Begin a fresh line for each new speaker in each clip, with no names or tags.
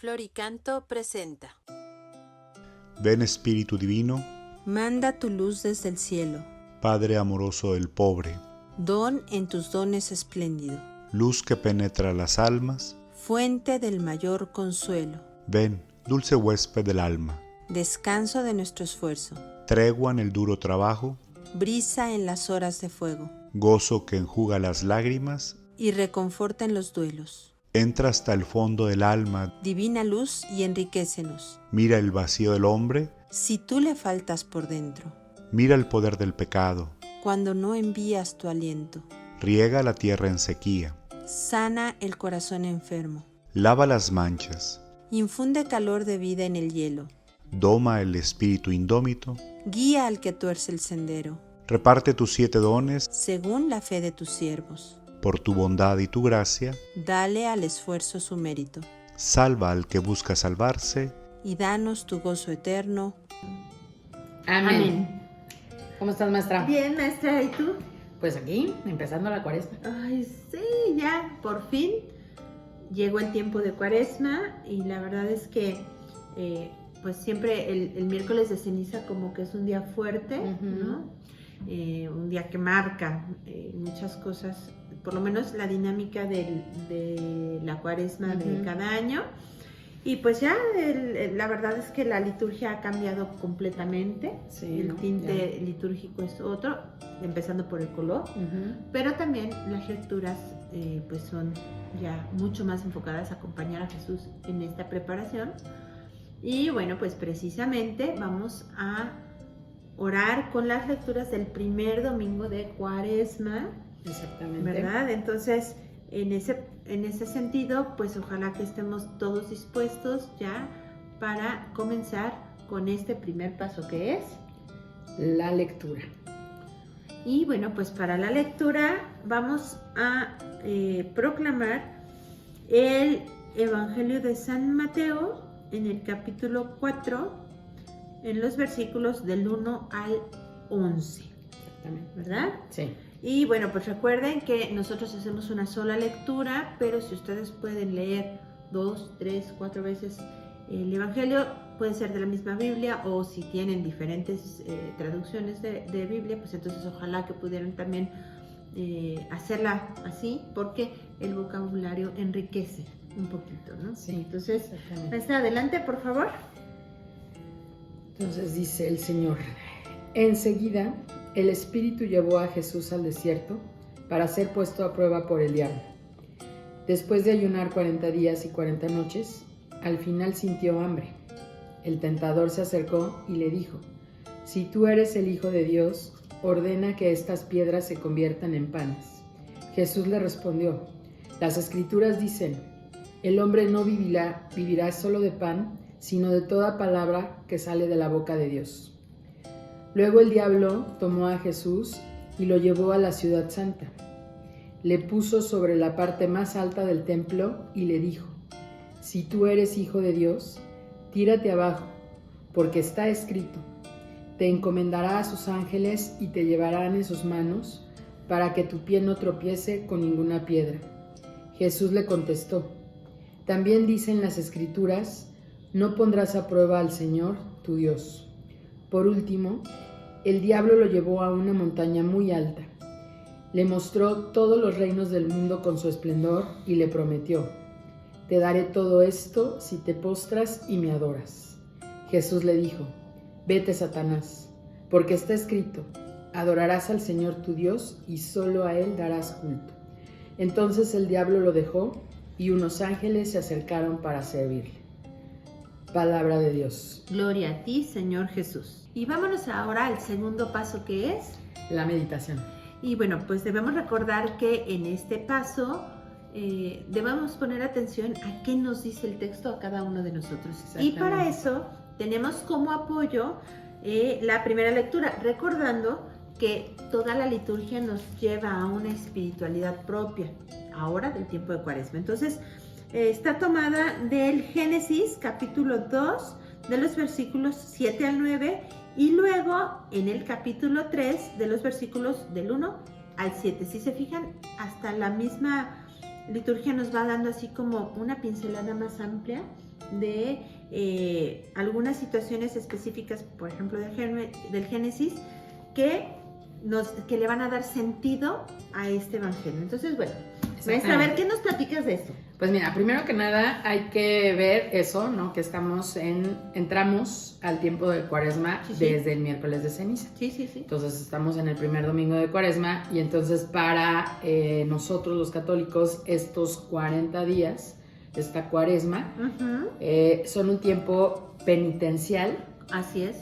Flor y Canto presenta.
Ven Espíritu Divino,
Manda tu luz desde el cielo,
Padre amoroso del pobre,
don en tus dones espléndido,
luz que penetra las almas.
fuente del mayor consuelo,
Ven, dulce huésped del alma,
descanso de nuestro esfuerzo,
tregua en el duro trabajo,
brisa en las horas de fuego,
gozo que enjuga las lágrimas.
y reconforta en los duelos.
Entra hasta el fondo del alma,
Divina luz y enriquécenos,
mira el vacío del hombre,
si tú le faltas por dentro,
mira el poder del pecado,
cuando no envías tu aliento.
riega la tierra en sequía,
Sana el corazón enfermo,
lava las manchas,
infunde calor de vida en el hielo,
doma el espíritu indómito,
guía al que tuerce el sendero,
reparte tus 7 dones,
según la fe de tus siervos.
por tu bondad y tu gracia,
Dale al esfuerzo su mérito,
salva al que busca salvarse.
y danos tu gozo eterno.
Amén. ¿Cómo estás, maestra?
Bien, maestra, ¿y tú?
Pues aquí, empezando la cuaresma.
Ay, sí, ya, por fin llegó el tiempo de Cuaresma y la verdad es que pues siempre el miércoles de ceniza como que es un día fuerte, ¿no? Un día que marca muchas cosas, por lo menos la dinámica de la Cuaresma de cada año. Y pues ya la verdad es que la liturgia ha cambiado completamente.
Sí,
el
¿no?
tinte
Ya.
litúrgico es otro, empezando por el color, pero también las lecturas pues son ya mucho más enfocadas a acompañar a Jesús en esta preparación. Y bueno, pues precisamente vamos a orar con las lecturas del primer domingo de Cuaresma,
Exactamente.
¿verdad? Entonces, en ese sentido, pues ojalá que estemos todos dispuestos ya para comenzar con este primer paso que es.
La lectura.
Y bueno, pues para la lectura vamos a proclamar el Evangelio de San Mateo en el capítulo 4, en los versículos del 1 al 11,
Exactamente.
¿verdad?
Sí.
Y bueno, pues recuerden que nosotros hacemos una sola lectura, pero si ustedes pueden leer 2, 3, 4 veces el Evangelio, puede ser de la misma Biblia, o si tienen diferentes traducciones de Biblia, pues entonces ojalá que pudieran también hacerla así, porque el vocabulario enriquece un poquito, ¿no?
Sí,
Entonces,
exactamente.
maestra, adelante, por favor.
Entonces dice el Señor: enseguida el Espíritu llevó a Jesús al desierto para ser puesto a prueba por el diablo. Después de ayunar 40 días y 40 noches, al final sintió hambre. El tentador se acercó y le dijo: si tú eres el Hijo de Dios, ordena que estas piedras se conviertan en panes. Jesús le respondió: las Escrituras dicen, el hombre no vivirá solo de pan, sino de toda palabra que sale de la boca de Dios. Luego el diablo tomó a Jesús y lo llevó a la ciudad santa. Le puso sobre la parte más alta del templo y le dijo: si tú eres Hijo de Dios, tírate abajo, porque está escrito, te encomendará a sus ángeles y te llevarán en sus manos para que tu pie no tropiece con ninguna piedra. Jesús le contestó: también dicen las Escrituras, no pondrás a prueba al Señor, tu Dios. Por último, el diablo lo llevó a una montaña muy alta. Le mostró todos los reinos del mundo con su esplendor y le prometió: te daré todo esto si te postras y me adoras. Jesús le dijo: vete, Satanás, porque está escrito, adorarás al Señor tu Dios y solo a Él darás culto. Entonces el diablo lo dejó y unos ángeles se acercaron para servirle. Palabra de Dios.
Gloria a ti, Señor Jesús. Y vámonos ahora al segundo paso, que es.
La meditación.
Y bueno, pues debemos recordar que en este paso debemos poner atención a qué nos dice el texto a cada uno de nosotros. Y para eso tenemos como apoyo la primera lectura, recordando que toda la liturgia nos lleva a una espiritualidad propia, ahora del tiempo de Cuaresma. Entonces, está tomada del Génesis capítulo 2, de los versículos 7 al 9, y luego en el capítulo 3 de los versículos del 1 al 7. Si se fijan, hasta la misma liturgia nos va dando así como una pincelada más amplia de algunas situaciones específicas, por ejemplo, del Génesis, que le van a dar sentido a este evangelio. Entonces, bueno, maestra, a ver, ¿qué nos platicas de esto?
Pues mira, primero que nada hay que ver eso, ¿no? Que entramos al tiempo de Cuaresma desde el miércoles de ceniza.
Sí.
Entonces estamos en el primer domingo de Cuaresma y entonces para nosotros los católicos estos 40 días, esta Cuaresma, son un tiempo penitencial.
Así es.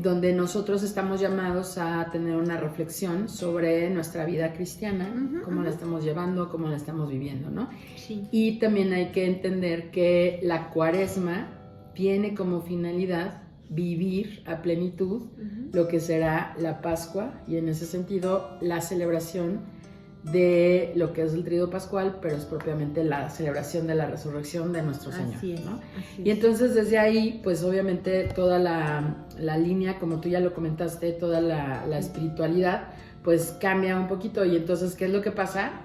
Donde nosotros estamos llamados a tener una reflexión sobre nuestra vida cristiana, cómo la estamos llevando, cómo la estamos viviendo, ¿no?
Sí.
Y también hay que entender que la Cuaresma tiene como finalidad vivir a plenitud lo que será la Pascua y en ese sentido la celebración de lo que es el Tríodo Pascual, pero es propiamente la celebración de la resurrección de nuestro Señor.
Así es,
¿no?
así
Y
es.
entonces desde ahí, pues obviamente toda la línea, como tú ya lo comentaste, toda la espiritualidad, pues cambia un poquito. Y entonces, ¿qué es lo que pasa?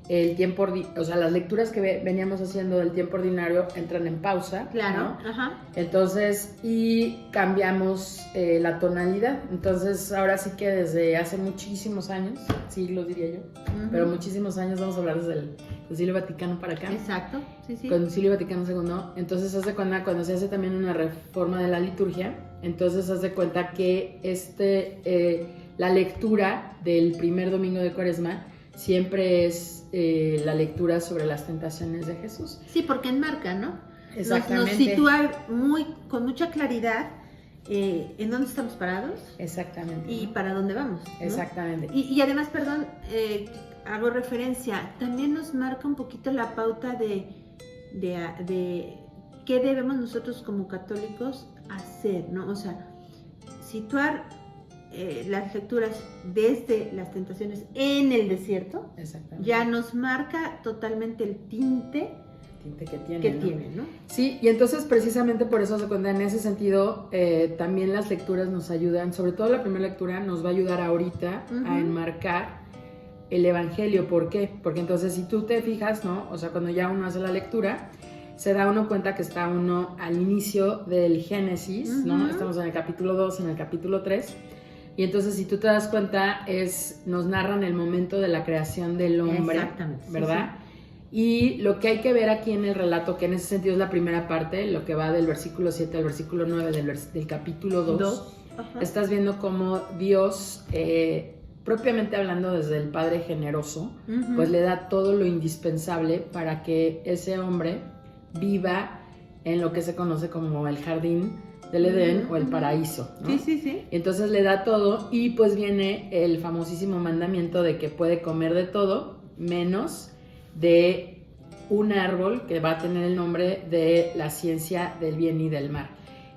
El tiempo, o sea, las lecturas que veníamos haciendo del tiempo ordinario entran en pausa.
Claro,
¿no?
ajá.
Entonces, y cambiamos la tonalidad. Entonces, ahora sí que desde hace muchísimos años, siglos diría yo, pero muchísimos años, vamos a hablar desde el Concilio Vaticano para acá.
Exacto, sí.
Concilio Vaticano II. Entonces, haz de cuenta, cuando se hace también una reforma de la liturgia, entonces haz de cuenta que la lectura del primer domingo de Cuaresma siempre es la lectura sobre las tentaciones de Jesús.
Sí, porque enmarca, ¿no?
Exactamente.
Nos sitúa con mucha claridad en dónde estamos parados.
Exactamente.
Y para dónde vamos, ¿no?
Exactamente.
Y además, perdón, hago referencia, también nos marca un poquito la pauta de qué debemos nosotros como católicos hacer, ¿no? O sea, situar las lecturas desde las tentaciones en el desierto, ya nos marca totalmente el tinte
que tiene,
¿no?
Sí, y entonces precisamente por eso se cuenta, en ese sentido, también las lecturas nos ayudan, sobre todo la primera lectura nos va a ayudar ahorita a enmarcar el Evangelio. ¿Por qué? Porque entonces si tú te fijas, ¿no? O sea, cuando ya uno hace la lectura, se da uno cuenta que está uno al inicio del Génesis, ¿no? Estamos en el capítulo 2, en el capítulo 3. Y entonces, si tú te das cuenta, nos narran el momento de la creación del hombre, ¿verdad? Sí. Y lo que hay que ver aquí en el relato, que en ese sentido es la primera parte, lo que va del versículo 7 al versículo 9 del capítulo 2, estás viendo cómo Dios, propiamente hablando desde el Padre generoso, pues le da todo lo indispensable para que ese hombre viva en lo que se conoce como el jardín del Edén o el paraíso, ¿no?
Sí.
Entonces le da todo y pues viene el famosísimo mandamiento de que puede comer de todo menos de un árbol que va a tener el nombre de la ciencia del bien y del mal.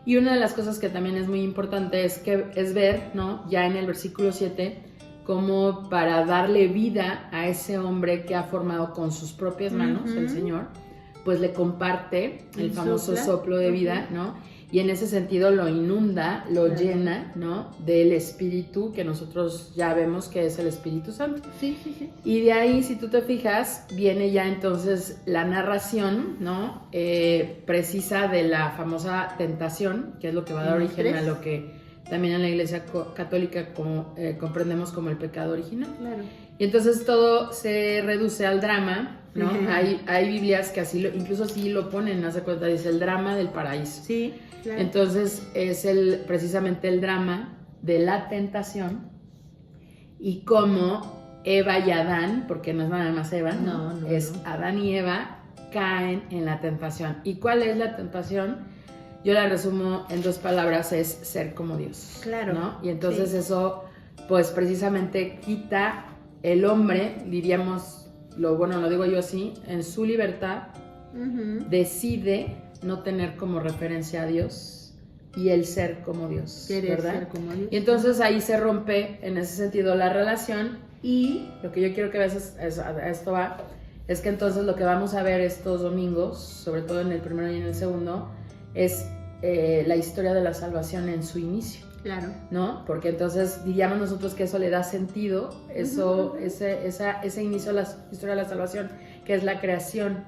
Y una de las cosas que también es muy importante es ver, ¿no? Ya en el versículo 7, como para darle vida a ese hombre que ha formado con sus propias manos, el Señor, pues le comparte el famoso soplo de vida, ¿no? Y en ese sentido lo inunda, lo llena, ¿no? Del Espíritu, que nosotros ya vemos que es el Espíritu Santo.
Sí.
Y de ahí, si tú te fijas, viene ya entonces la narración, ¿no? Precisa de la famosa tentación, que es lo que va a dar origen a lo que también en la Iglesia Católica comprendemos como el pecado original.
Claro.
Y entonces todo se reduce al drama, ¿no? Hay Biblias que incluso así lo ponen, hace cuenta, dice el drama del paraíso.
Sí, claro.
Entonces es precisamente el drama de la tentación y cómo Eva y Adán, porque no es nada más Eva, no, Adán y Eva caen en la tentación. ¿Y cuál es la tentación? Yo la resumo en 2 palabras, es ser como Dios.
Claro.
¿no? Y entonces eso, pues precisamente quita el hombre, diríamos, lo digo yo así, en su libertad, decide no tener como referencia a Dios y el ser como Dios, ¿verdad?
Ser como Dios.
Y entonces ahí se rompe en ese sentido la relación y lo que yo quiero que veas a esto va, es que entonces lo que vamos a ver estos domingos, sobre todo en el primero y en el segundo, es la historia de la salvación en su inicio.
Claro.
¿No? Porque entonces diríamos nosotros que eso le da sentido, ese inicio a la historia de la salvación, que es la creación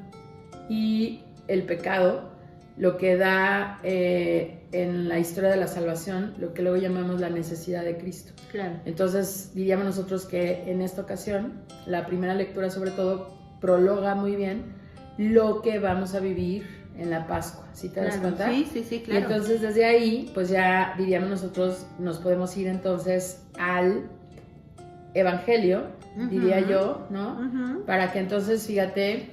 y el pecado, lo que da en la historia de la salvación, lo que luego llamamos la necesidad de Cristo.
Claro.
Entonces diríamos nosotros que en esta ocasión, la primera lectura sobre todo, prologa muy bien lo que vamos a vivir en la Pascua, ¿sí te das cuenta?
Sí, claro.
Y entonces desde ahí, pues ya diríamos nosotros, nos podemos ir entonces al Evangelio, diría yo, ¿no? Para que entonces, fíjate,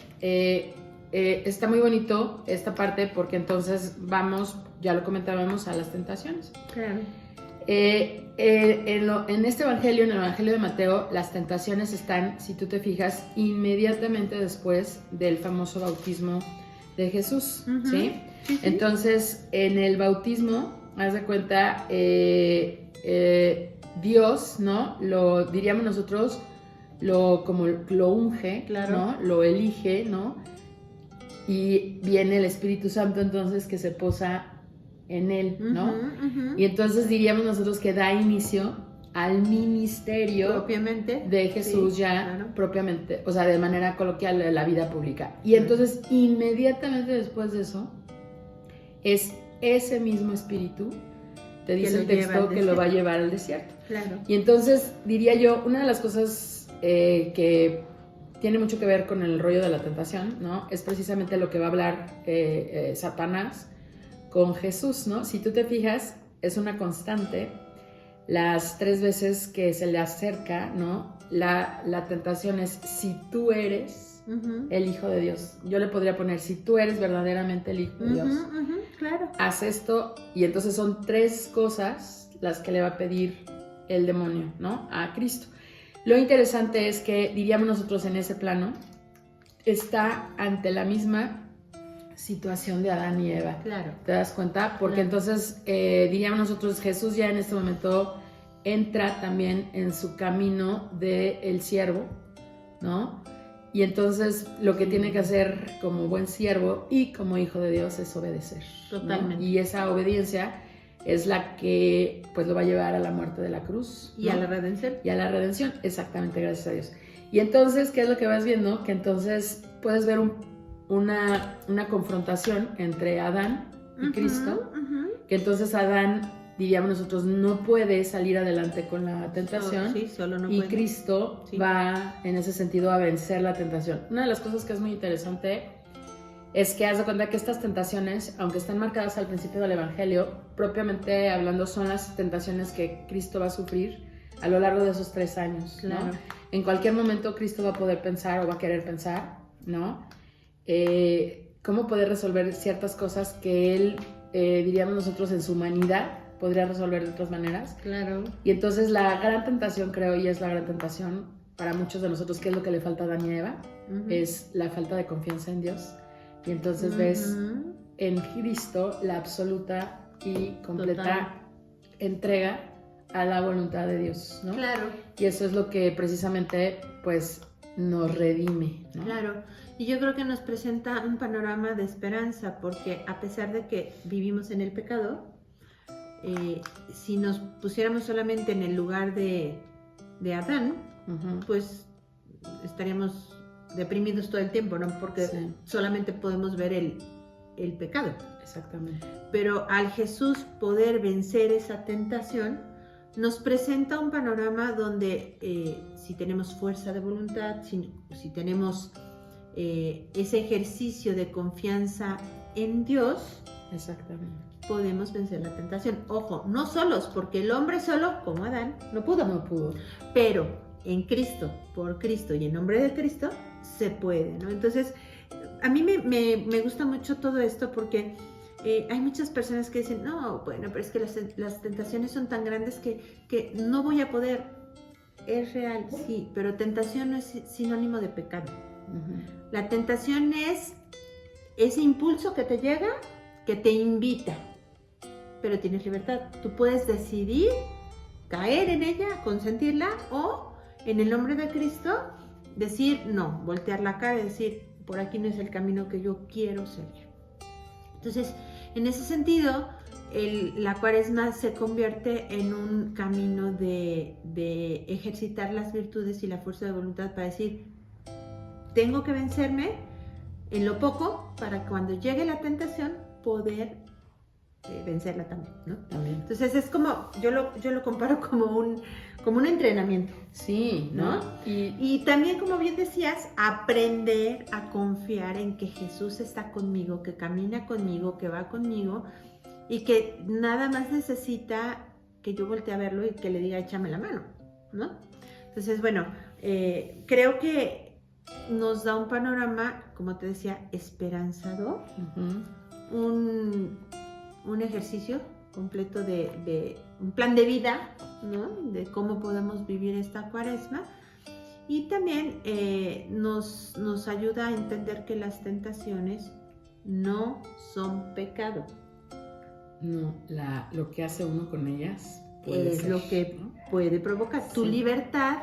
está muy bonito esta parte porque entonces vamos, ya lo comentábamos, a las tentaciones.
Claro.
En este Evangelio, en el Evangelio de Mateo, las tentaciones están, si tú te fijas, inmediatamente después del famoso bautismo de Jesús, ¿sí? Sí. Entonces, en el bautismo, haz de cuenta, Dios, ¿no? Lo diríamos nosotros, como lo unge, claro, ¿no? Lo elige, ¿no? Y viene el Espíritu Santo entonces que se posa en él, ¿no? Y entonces diríamos nosotros que da inicio al ministerio
propiamente
de Jesús, sí, ya, claro, propiamente, o sea, de manera coloquial, de la vida pública. Y entonces inmediatamente después de eso es ese mismo Espíritu, te dice el texto, que lo va a llevar al desierto.
Claro.
Y entonces diría yo, una de las cosas que tiene mucho que ver con el rollo de la tentación, ¿no? Es precisamente lo que va a hablar Satanás con Jesús, ¿no? Si tú te fijas, es una constante las 3 veces que se le acerca, ¿no? La tentación es: si tú eres el Hijo de Dios. Yo le podría poner: si tú eres verdaderamente el Hijo de Dios,
claro,
haz esto. Y entonces son 3 cosas las que le va a pedir el demonio, ¿no? A Cristo. Lo interesante es que, diríamos nosotros, en ese plano está ante la misma situación de Adán y Eva.
Claro.
¿Te das cuenta? Porque claro, entonces diríamos nosotros, Jesús ya en este momento entra también en su camino del siervo, ¿no? Y entonces lo que tiene que hacer como buen siervo y como hijo de Dios es obedecer.
Totalmente.
¿no? Y esa obediencia es la que pues lo va a llevar a la muerte de la cruz.
Y
¿no?
a la redención.
Y a la redención, exactamente, gracias a Dios. Y entonces, ¿qué es lo que vas viendo? Que entonces puedes ver una confrontación entre Adán y Cristo, que entonces Adán, diríamos nosotros, no puede salir adelante con la tentación,
solo no
y
puede.
Cristo va en ese sentido a vencer la tentación. Una de las cosas que es muy interesante es que haz de cuenta que estas tentaciones, aunque están marcadas al principio del Evangelio, propiamente hablando son las tentaciones que Cristo va a sufrir a lo largo de esos 3 años,
claro,
¿no? En cualquier momento Cristo va a poder pensar o va a querer pensar, ¿no? Cómo poder resolver ciertas cosas que él, diríamos nosotros, en su humanidad podría resolver de otras maneras.
Claro.
Y entonces la gran tentación, creo, y es la gran tentación para muchos de nosotros, que es lo que le falta a Adán y Eva, es la falta de confianza en Dios. Y entonces ves en Cristo la absoluta y completa entrega a la voluntad de Dios, ¿no?
Claro.
Y eso es lo que precisamente, pues, nos redime, ¿no?
Claro. Y yo creo que nos presenta un panorama de esperanza, porque a pesar de que vivimos en el pecado, si nos pusiéramos solamente en el lugar de Adán, pues estaríamos deprimidos todo el tiempo, ¿no? Porque solamente podemos ver el pecado.
Exactamente.
Pero al Jesús poder vencer esa tentación, nos presenta un panorama donde si tenemos fuerza de voluntad, si tenemos ese ejercicio de confianza en Dios,
exactamente,
podemos vencer la tentación. Ojo, no solos, porque el hombre solo, como Adán, no pudo. Pero en Cristo, por Cristo y en nombre de Cristo, se puede, ¿no? Entonces, a mí me gusta mucho todo esto porque hay muchas personas que dicen, no, bueno, pero es que las tentaciones son tan grandes que no voy a poder. Es real, sí, pero tentación no es sinónimo de pecado. La tentación es ese impulso que te llega, que te invita, pero tienes libertad. Tú puedes decidir caer en ella, consentirla, o en el nombre de Cristo decir no, voltear la cara y decir, por aquí no es el camino que yo quiero seguir. Entonces, en ese sentido, la Cuaresma se convierte en un camino de ejercitar las virtudes y la fuerza de voluntad para decir, tengo que vencerme en lo poco para que cuando llegue la tentación poder vencerla también, ¿no?
También.
Entonces es como, yo lo comparo como un entrenamiento.
Sí, ¿no?
Y también, como bien decías, aprender a confiar en que Jesús está conmigo, que camina conmigo, que va conmigo y que nada más necesita que yo voltee a verlo y que le diga échame la mano, ¿no? Entonces, bueno, creo que nos da un panorama, como te decía, esperanzador, un ejercicio completo de un plan de vida, ¿no? De cómo podemos vivir esta cuaresma. Y también nos ayuda a entender que las tentaciones no son pecado.
No, lo que hace uno con ellas
Es lo que puede provocar tu libertad.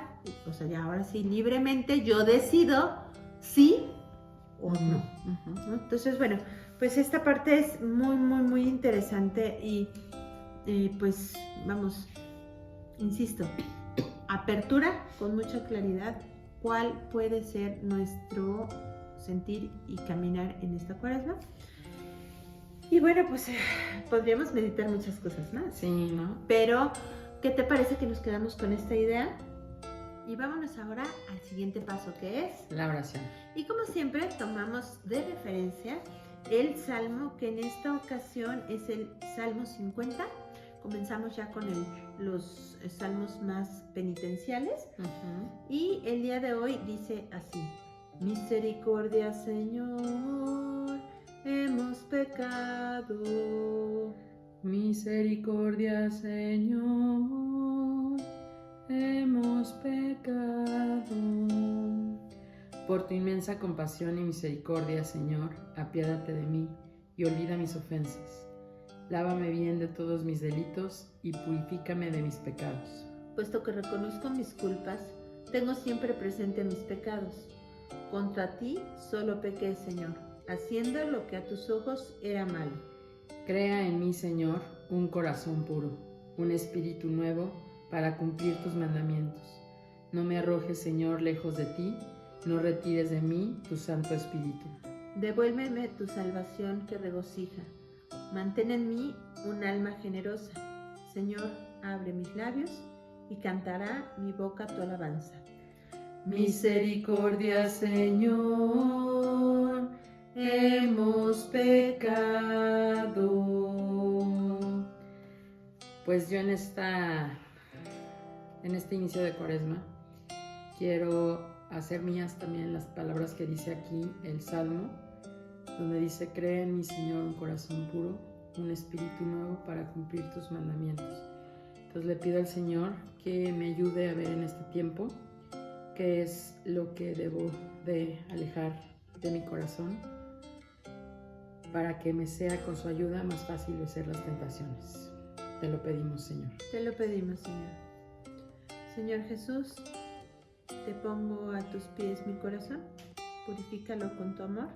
O sea, ya ahora sí, libremente yo decido sí o no. ¿No? Entonces, bueno, pues esta parte es muy, muy, muy interesante y pues vamos, insisto, apertura con mucha claridad cuál puede ser nuestro sentir y caminar en esta cuaresma. Y bueno, pues podríamos meditar muchas cosas más.
Sí, ¿no?
Pero, ¿qué te parece que nos quedamos con esta idea? Y vámonos ahora al siguiente paso, que es
la oración.
Y como siempre, tomamos de referencia el salmo, que en esta ocasión es el Salmo 50. Comenzamos ya con los salmos más penitenciales. Y el día de hoy dice así: misericordia, Señor, hemos pecado.
Misericordia, Señor, hemos pecado. Por tu inmensa compasión y misericordia, Señor, apiádate de mí y olvida mis ofensas. Lávame bien de todos mis delitos y purifícame de mis pecados.
Puesto que reconozco mis culpas, tengo siempre presente mis pecados. Contra ti solo pequé, Señor, haciendo lo que a tus ojos era malo.
Crea en mí, Señor, un corazón puro, un espíritu nuevo para cumplir tus mandamientos. No me arrojes, Señor, lejos de ti, no retires de mí tu Santo Espíritu.
Devuélveme tu salvación que regocija. Mantén en mí un alma generosa. Señor, abre mis labios y cantará mi boca tu alabanza.
Misericordia, Señor, hemos pecado. Pues yo en este inicio de Cuaresma quiero hacer mías también las palabras que dice aquí el Salmo, donde dice: cree en mi, Señor, un corazón puro, un espíritu nuevo para cumplir tus mandamientos. Entonces le pido al Señor que me ayude a ver en este tiempo qué es lo que debo de alejar de mi corazón, para que me sea con su ayuda más fácil vencer las tentaciones. Te lo pedimos, Señor.
Te lo pedimos, Señor. Señor Jesús, te pongo a tus pies mi corazón, purifícalo con tu amor,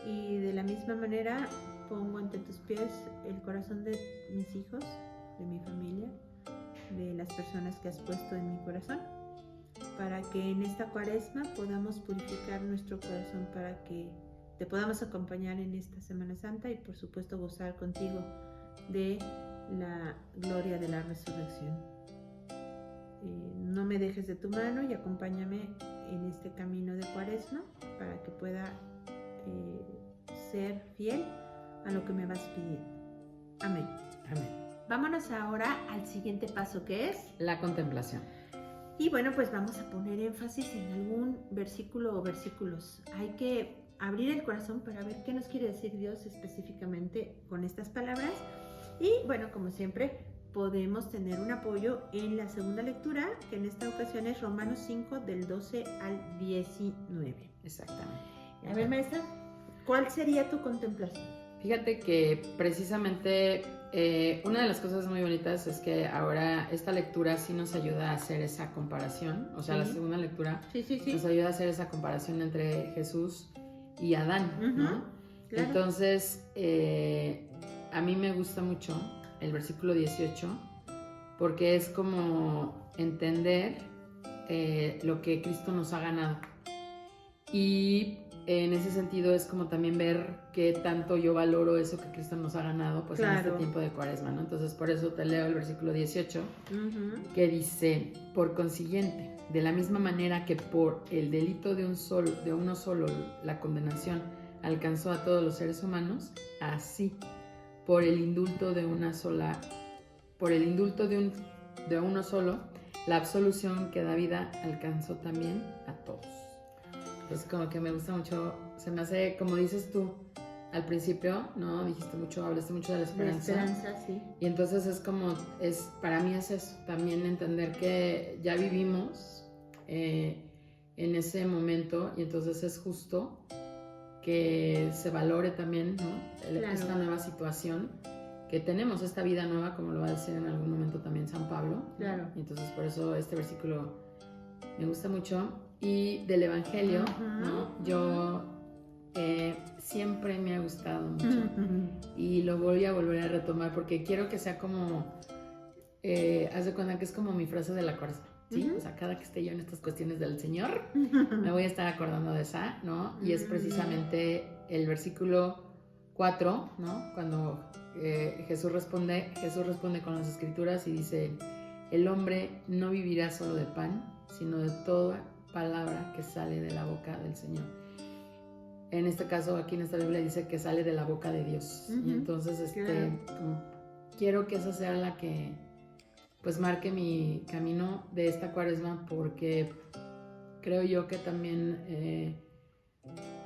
y de la misma manera pongo ante tus pies el corazón de mis hijos, de mi familia, de las personas que has puesto en mi corazón, para que en esta Cuaresma podamos purificar nuestro corazón, para que te podamos acompañar en esta Semana Santa y por supuesto gozar contigo de la gloria de la resurrección. No me dejes de tu mano y acompáñame en este camino de Cuaresma para que pueda ser fiel a lo que me vas pidiendo. Amén.
Amén.
Vámonos ahora al siguiente paso, que es
la contemplación.
Y bueno, pues vamos a poner énfasis en algún versículo o versículos. Hay que abrir el corazón para ver qué nos quiere decir Dios específicamente con estas palabras. Y bueno, como siempre, podemos tener un apoyo en la segunda lectura, que en esta ocasión es Romanos 5, del 12 al 19.
Exactamente.
A ver, maestra, ¿cuál sería tu contemplación?
Fíjate que precisamente una de las cosas muy bonitas es que ahora esta lectura sí nos ayuda a hacer esa comparación. O sea, la segunda lectura nos ayuda a hacer esa comparación entre Jesús y Adán, ¿no? Claro. Entonces, a mí me gusta mucho el versículo 18, porque es como entender lo que Cristo nos ha ganado. Y en ese sentido es como también ver qué tanto yo valoro eso que Cristo nos ha ganado pues en este tiempo de Cuaresma, ¿no? Entonces por eso te leo el versículo 18 que dice: por consiguiente, de la misma manera que por el delito de uno solo la condenación alcanzó a todos los seres humanos, así por el indulto de uno solo, la absolución que da vida alcanzó también a todos. Entonces como que me gusta mucho, se me hace, como dices tú al principio, ¿no? Hablaste mucho de la esperanza.
La esperanza, sí.
Y entonces es como, para mí es eso, también entender que ya vivimos en ese momento, y entonces es justo que se valore también, ¿no?
Claro.
Esta nueva situación, que tenemos esta vida nueva, como lo va a decir en algún momento también San Pablo.
Claro.
Y entonces por eso este versículo me gusta mucho. Y del Evangelio, ¿no? Yo siempre me ha gustado mucho y lo voy a volver a retomar porque quiero que sea como, haz de cuenta que es como mi frase de la Cuaresma, ¿sí? O sea, cada que esté yo en estas cuestiones del Señor, me voy a estar acordando de esa, ¿no? Y es precisamente el versículo 4, ¿no? Cuando Jesús responde con las Escrituras y dice: el hombre no vivirá solo de pan, sino de toda palabra que sale de la boca del Señor. En este caso, aquí en esta Biblia dice que sale de la boca de Dios. Y entonces quiero que esa sea la que pues marque mi camino de esta Cuaresma, porque creo yo que también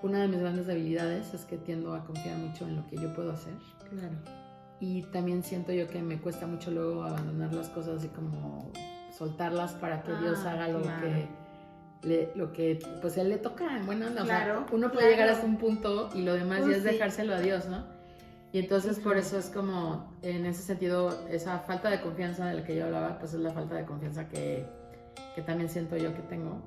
una de mis grandes debilidades es que tiendo a confiar mucho en lo que yo puedo hacer.
Claro.
Y también siento yo que me cuesta mucho luego abandonar las cosas y como soltarlas para que Dios haga lo que pues él le toca. Bueno, o sea, uno puede llegar hasta un punto y lo demás ya es dejárselo a Dios, ¿no? Y entonces por eso es como, en ese sentido, esa falta de confianza de la que yo hablaba, pues es la falta de confianza que también siento yo que tengo,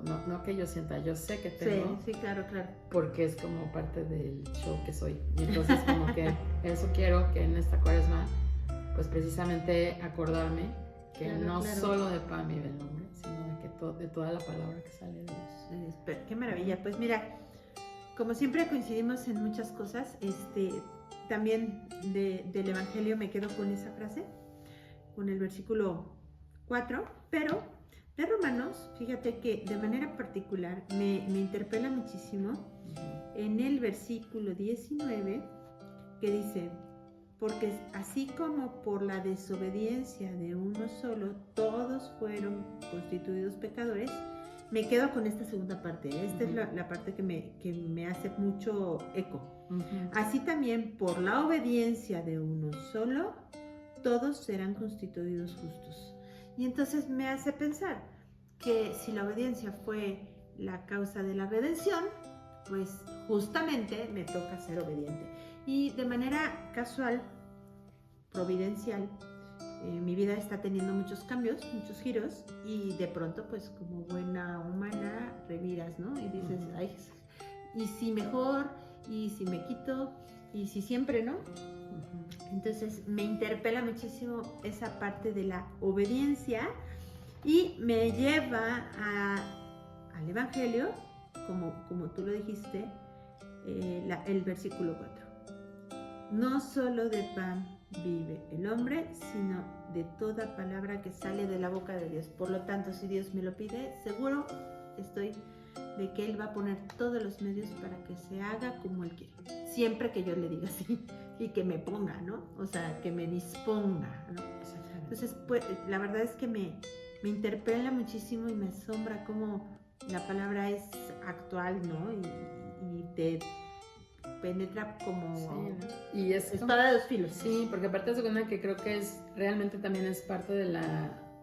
¿no? No que yo sienta, yo sé que tengo.
Sí, claro.
Porque es como parte del show que soy. Y entonces como que eso quiero que en esta Cuaresma, pues precisamente acordarme que solo de pan vive el hombre, sino de toda la palabra que sale de Dios.
Qué maravilla. Pues mira, como siempre coincidimos en muchas cosas, también del Evangelio me quedo con esa frase, con el versículo 4, pero de Romanos, fíjate que de manera particular me interpela muchísimo en el versículo 19, que dice: porque así como por la desobediencia de uno solo todos fueron constituidos pecadores. Me quedo con esta segunda parte. Esta es la parte que me hace mucho eco. Así también por la obediencia de uno solo todos serán constituidos justos. Y entonces me hace pensar que si la obediencia fue la causa de la redención, pues justamente me toca ser obediente. Y de manera casual, providencial, mi vida está teniendo muchos cambios, muchos giros, y de pronto, pues como buena humana, reviras, ¿no? Y dices, ay, ¿y si mejor? ¿Y si me quito? ¿Y si siempre, no? Entonces me interpela muchísimo esa parte de la obediencia y me lleva al Evangelio, como tú lo dijiste, el versículo 4. No solo de pan vive el hombre, sino de toda palabra que sale de la boca de Dios. Por lo tanto, si Dios me lo pide, seguro estoy de que Él va a poner todos los medios para que se haga como Él quiere. Siempre que yo le diga sí y que me ponga, ¿no? O sea, que me disponga, ¿no? Entonces, pues, la verdad es que me interpela muchísimo y me asombra cómo la palabra es actual, ¿no? Y te penetra como
y es
espada de dos filos.
Sí, porque aparte de segunda que creo que realmente también es parte de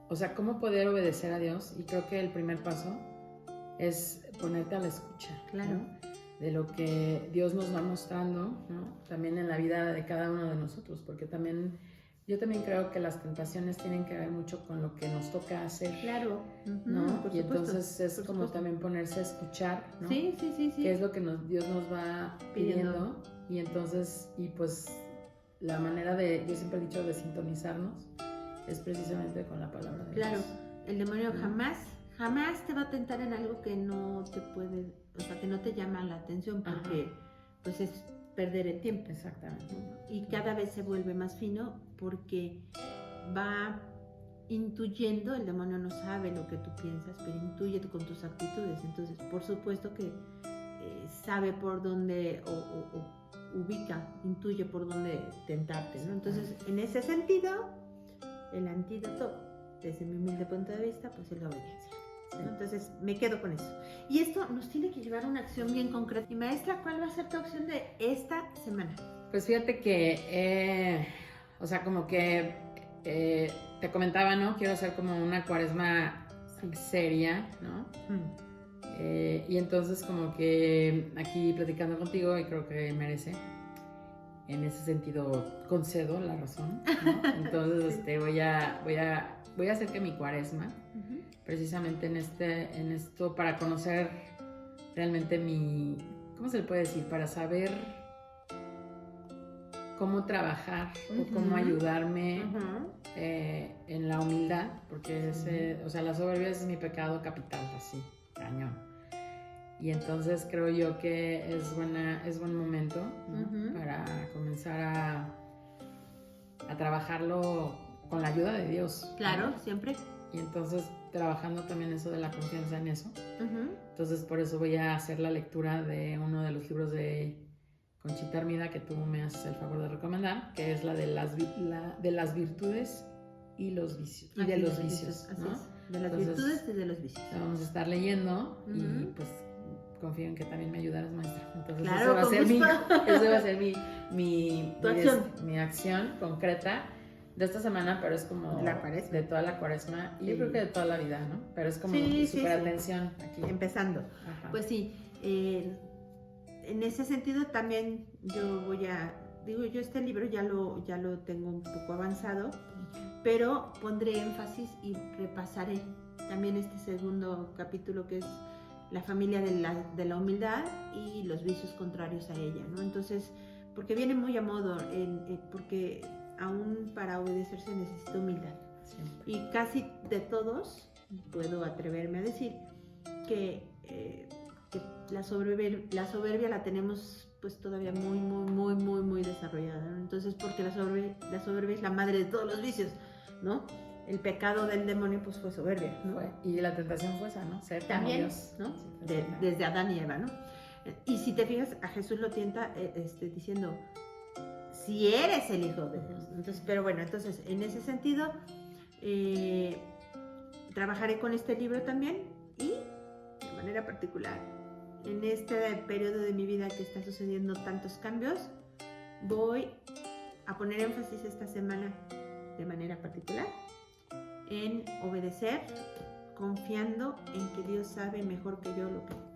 o sea, cómo poder obedecer a Dios, y creo que el primer paso es ponerte a la escucha,
claro,
¿no? De lo que Dios nos va mostrando, ¿no? También en la vida de cada uno de nosotros, porque yo también creo que las tentaciones tienen que ver mucho con lo que nos toca hacer.
Claro,
¿no?
Por
y
supuesto,
entonces es como también ponerse a escuchar, ¿no?
Sí.
¿Qué es lo que Dios nos va pidiendo? Y entonces, pues la manera yo siempre he dicho, de sintonizarnos es precisamente con la palabra de Dios.
Claro, el demonio jamás te va a tentar en algo que no te puede o sea, que no te llama la atención porque pues es perder el tiempo.
Exactamente.
Y cada vez se vuelve más fino porque va intuyendo, el demonio no sabe lo que tú piensas, pero intuye con tus actitudes. Entonces, por supuesto que sabe por dónde o ubica, intuye por dónde tentarte, ¿no? Entonces, en ese sentido, el antídoto, desde mi humilde punto de vista, pues es la obediencia, ¿no? Entonces, me quedo con eso. Y esto nos tiene que llevar a una acción bien concreta. Y maestra, ¿cuál va a ser tu acción de esta semana?
Pues fíjate que, o sea, como que te comentaba, ¿no? Quiero hacer como una cuaresma seria, ¿no? Y entonces como que aquí platicando contigo, y creo que merece, en ese sentido concedo la razón, ¿no? Entonces voy a hacer que mi cuaresma, precisamente en esto, para conocer realmente ¿cómo se le puede decir? Para saber cómo trabajar o cómo ayudarme en la humildad, porque o sea, la soberbia es mi pecado capital, así, cañón. Y entonces creo yo que es buen momento, ¿no? Para comenzar a trabajarlo con la ayuda de Dios.
Claro,
¿no?
siempre.
Y entonces trabajando también eso de la confianza en eso. Entonces por eso voy a hacer la lectura de uno de los libros de Conchita Armida que tú me haces el favor de recomendar, que es la de las virtudes y los vicios. Y de los vicios,
así
¿no?
es. De las
Entonces,
virtudes y de los vicios.
La vamos a estar leyendo y pues confío en que también me ayudarás, maestra. Entonces
claro,
eso va a ser
Tu acción.
mi acción concreta de esta semana, pero es como
La cuaresma.
de toda la cuaresma y
Sí.
yo creo que de toda la vida, ¿no? Pero es como
Sí,
súper
sí.
atención aquí.
Empezando.
Ajá.
Pues sí, en ese sentido también yo yo este libro ya lo tengo un poco avanzado, pero pondré énfasis y repasaré también este segundo capítulo que es la familia de la humildad y los vicios contrarios a ella, ¿no? Entonces, porque viene muy a modo, porque aún para obedecer se necesita humildad.
Siempre.
Y casi de todos puedo atreverme a decir que la soberbia la tenemos pues todavía muy desarrollada, ¿no? Entonces, porque la soberbia es la madre de todos los vicios, ¿no? El pecado del demonio pues fue soberbia, ¿no?
Y la tentación fue esa, ¿no? Ser como
También,
Dios,
¿no?
Sí,
Desde Adán y Eva, ¿no? Y si te fijas, a Jesús lo tienta diciendo, si eres el Hijo de Dios. Entonces, pero bueno, entonces, en ese sentido, trabajaré con este libro también y, de manera particular, en este periodo de mi vida que está sucediendo tantos cambios, voy a poner énfasis esta semana, de manera particular, en obedecer, confiando en que Dios sabe mejor que yo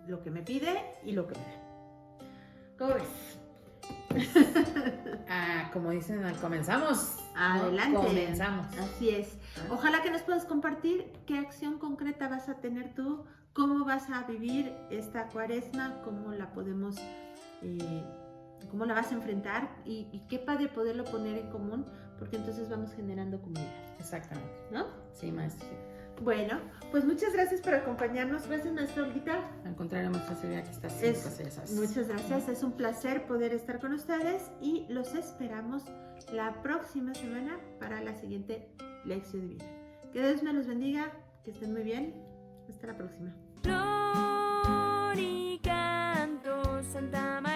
lo que me pide y lo que me da. ¿Cómo ves?
Como dicen, comenzamos.
Adelante.
¿No? Comenzamos.
Así es. Ojalá que nos puedas compartir qué acción concreta vas a tener tú, cómo vas a vivir esta cuaresma, cómo la podemos, cómo la vas a enfrentar y qué padre poderlo poner en común, porque entonces vamos generando comunidad.
Exactamente.
¿No?
Sí, maestra.
Bueno, pues muchas gracias por acompañarnos. Gracias, maestra Olguita.
Al contrario, maestra Silvia, que estás siempre, ya sabes.
Muchas gracias. Es un placer poder estar con ustedes y los esperamos la próxima semana para la siguiente lección divina. Que Dios me los bendiga, que estén muy bien. Hasta la próxima.
Flor y canto, Santa María.